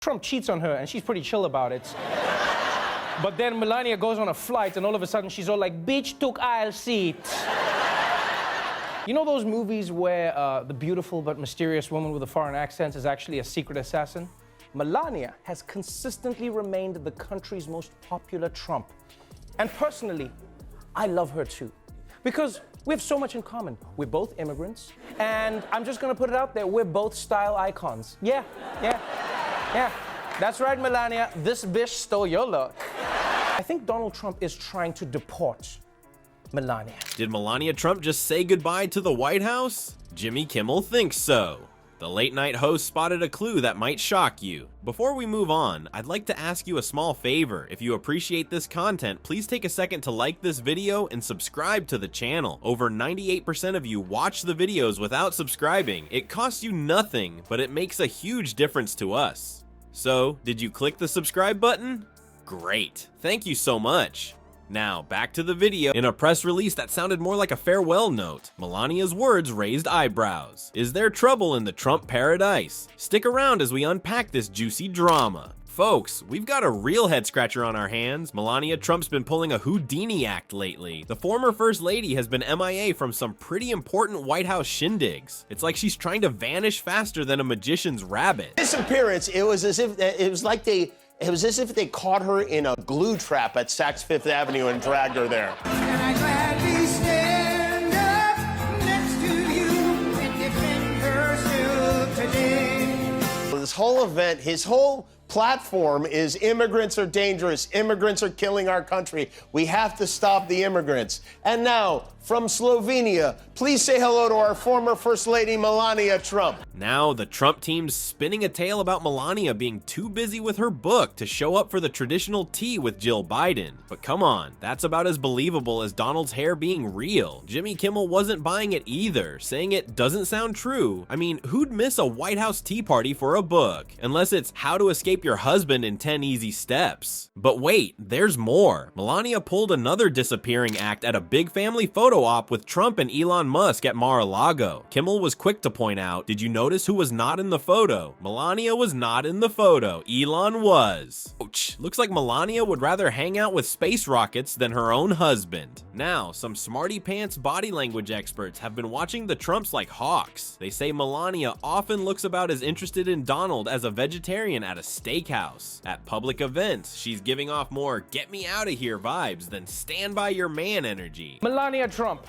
Trump cheats on her, and she's pretty chill about it. But then Melania goes on a flight, and all of a sudden she's all like, bitch took aisle seat. You know those movies where the beautiful but mysterious woman with a foreign accent is actually a secret assassin? Melania has consistently remained the country's most popular Trump. And personally, I love her too. Because we have so much in common. We're both immigrants, and I'm just gonna put it out there, we're both style icons. Yeah. That's right, Melania, this bitch stole your look. I think Donald Trump is trying to deport Melania. Did Melania Trump just say goodbye to the White House? Jimmy Kimmel thinks so. The late night host spotted a clue that might shock you. Before we move on, I'd like to ask you a small favor. If you appreciate this content, please take a second to like this video and subscribe to the channel. Over 98% of you watch the videos without subscribing. It costs you nothing, but it makes a huge difference to us. So, did you click the subscribe button? Great. Thank you so much. Now, back to the video. In a press release that sounded more like a farewell note, Melania's words raised eyebrows. Is there trouble in the Trump paradise? Stick around as we unpack this juicy drama. Folks, we've got a real head scratcher on our hands. Melania Trump's been pulling a Houdini act lately. The former First Lady has been MIA from some pretty important White House shindigs. It's like she's trying to vanish faster than a magician's rabbit. Disappearance, it was as if they caught her in a glue trap at Saks Fifth Avenue and dragged her there. And I gladly stand up next to you and defend her still today. This whole event, his whole platform is immigrants are dangerous, immigrants are killing our country, we have to stop the immigrants. And now, from Slovenia, please say hello to our former First Lady, Melania Trump. Now, the Trump team's spinning a tale about Melania being too busy with her book to show up for the traditional tea with Jill Biden. But come on, that's about as believable as Donald's hair being real. Jimmy Kimmel wasn't buying it either, saying it doesn't sound true. I mean, who'd miss a White House tea party for a book? Unless it's How to Escape Your Husband in 10 Easy Steps. But wait, there's more. Melania pulled another disappearing act at a big family photo op with Trump and Elon Musk at Mar-a-Lago. Kimmel was quick to point out, did you notice who was not in the photo? Melania was not in the photo. Elon was. Ouch. Looks like Melania would rather hang out with space rockets than her own husband. Now, some smarty pants body language experts have been watching the Trumps like hawks. They say Melania often looks about as interested in Donald as a vegetarian at a steakhouse. At public events, she's giving off more get me out of here vibes than stand by your man energy. Melania Trump.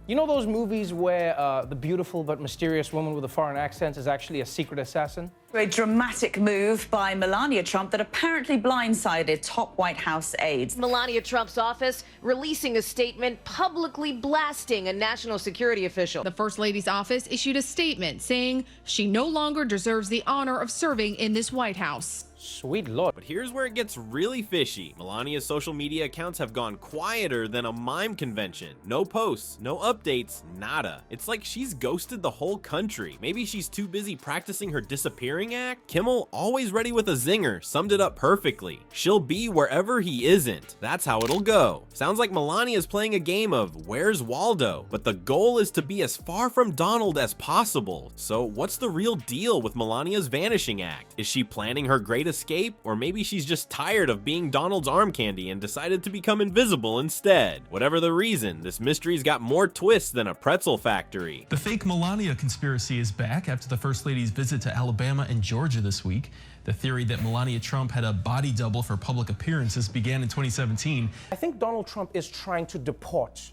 You know those movies where the beautiful but mysterious woman with a foreign accent is actually a secret assassin? A dramatic move by Melania Trump that apparently blindsided top White House aides. Melania Trump's office releasing a statement publicly blasting a national security official. The First Lady's office issued a statement saying she no longer deserves the honor of serving in this White House. Sweet Lord. But here's where it gets really fishy. Melania's social media accounts have gone quieter than a mime convention. No posts, no updates, nada. It's like she's ghosted the whole country. Maybe she's too busy practicing her disappearing act? Kimmel, always ready with a zinger, summed it up perfectly. She'll be wherever he isn't. That's how it'll go. Sounds like Melania's playing a game of Where's Waldo? But the goal is to be as far from Donald as possible. So what's the real deal with Melania's vanishing act? Is she planning her great escape? Or maybe she's just tired of being Donald's arm candy and decided to become invisible instead. Whatever the reason, this mystery's got more twists than a pretzel factory. The fake Melania conspiracy is back after the First Lady's visit to Alabama and Georgia this week. The theory that Melania Trump had a body double for public appearances began in 2017. I think Donald Trump is trying to deport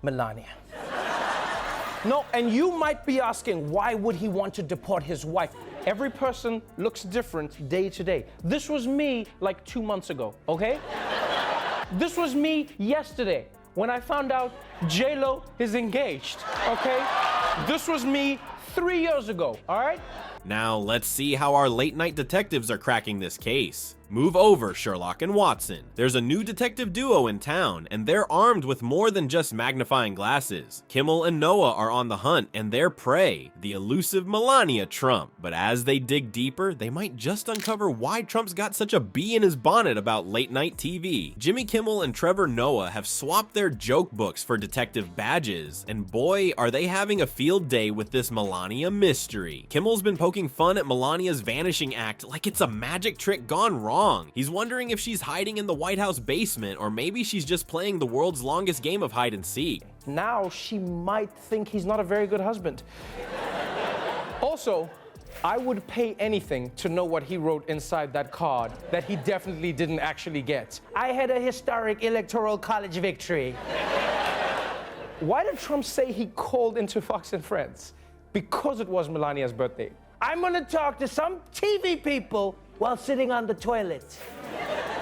Melania. No, and you might be asking, why would he want to deport his wife? Every person looks different day to day. This was me like 2 months ago, okay? This was me yesterday when I found out J-Lo is engaged, okay? This was me 3 years ago, all right? Now let's see how our late night detectives are cracking this case. Move over, Sherlock and Watson. There's a new detective duo in town, and they're armed with more than just magnifying glasses. Kimmel and Noah are on the hunt, and their prey, the elusive Melania Trump. But as they dig deeper, they might just uncover why Trump's got such a bee in his bonnet about late night TV. Jimmy Kimmel and Trevor Noah have swapped their joke books for detective badges, and boy, are they having a field day with this Melania mystery. Kimmel's been posting poking fun at Melania's vanishing act like it's a magic trick gone wrong. He's wondering if she's hiding in the White House basement, or maybe she's just playing the world's longest game of hide and seek. Now she might think he's not a very good husband. Also, I would pay anything to know what he wrote inside that card that he definitely didn't actually get. I had a historic electoral college victory. Why did Trump say he called into Fox and Friends? Because it was Melania's birthday. I'm gonna talk to some TV people while sitting on the toilet.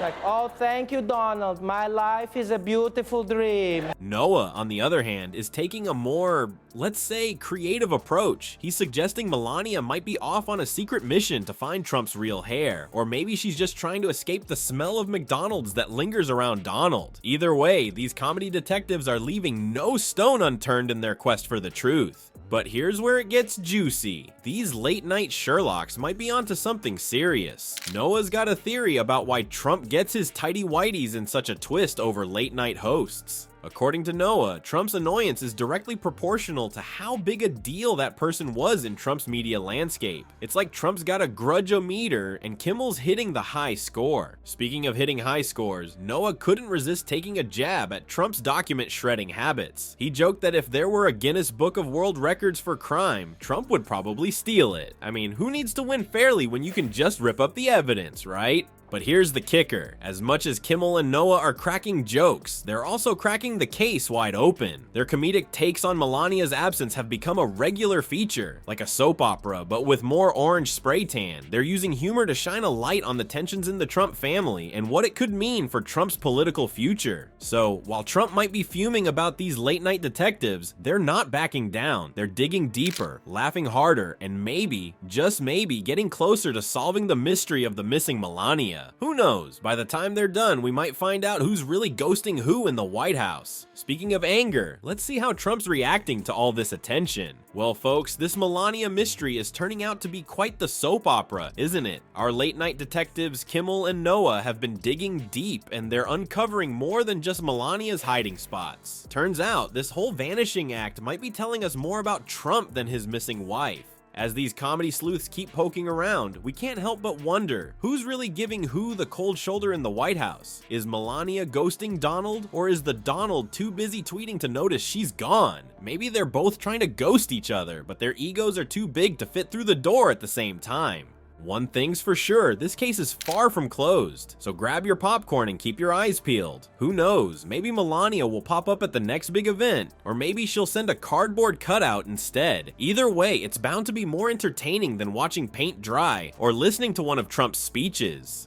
Like, oh, thank you, Donald. My life is a beautiful dream. Noah, on the other hand, is taking a more, let's say, creative approach. He's suggesting Melania might be off on a secret mission to find Trump's real hair, or maybe she's just trying to escape the smell of McDonald's that lingers around Donald. Either way, these comedy detectives are leaving no stone unturned in their quest for the truth. But here's where it gets juicy. These late-night Sherlocks might be onto something serious. Noah's got a theory about why Trump gets his tighty-whities in such a twist over late-night hosts. According to Noah, Trump's annoyance is directly proportional to how big a deal that person was in Trump's media landscape. It's like Trump's got a grudge-o-meter and Kimmel's hitting the high score. Speaking of hitting high scores, Noah couldn't resist taking a jab at Trump's document shredding habits. He joked that if there were a Guinness Book of World Records for crime, Trump would probably steal it. I mean, who needs to win fairly when you can just rip up the evidence, right? But here's the kicker. As much as Kimmel and Noah are cracking jokes, they're also cracking the case wide open. Their comedic takes on Melania's absence have become a regular feature, like a soap opera, but with more orange spray tan. They're using humor to shine a light on the tensions in the Trump family and what it could mean for Trump's political future. So, while Trump might be fuming about these late-night detectives, they're not backing down. They're digging deeper, laughing harder, and maybe, just maybe, getting closer to solving the mystery of the missing Melania. Who knows? By the time they're done, we might find out who's really ghosting who in the White House. Speaking of anger, let's see how Trump's reacting to all this attention. Well, folks, this Melania mystery is turning out to be quite the soap opera, isn't it? Our late-night detectives Kimmel and Noah have been digging deep, and they're uncovering more than just Melania's hiding spots. Turns out, this whole vanishing act might be telling us more about Trump than his missing wife. As these comedy sleuths keep poking around, we can't help but wonder, who's really giving who the cold shoulder in the White House? Is Melania ghosting Donald, or is the Donald too busy tweeting to notice she's gone? Maybe they're both trying to ghost each other, but their egos are too big to fit through the door at the same time. One thing's for sure, this case is far from closed, so grab your popcorn and keep your eyes peeled. Who knows, maybe Melania will pop up at the next big event, or maybe she'll send a cardboard cutout instead. Either way, it's bound to be more entertaining than watching paint dry or listening to one of Trump's speeches.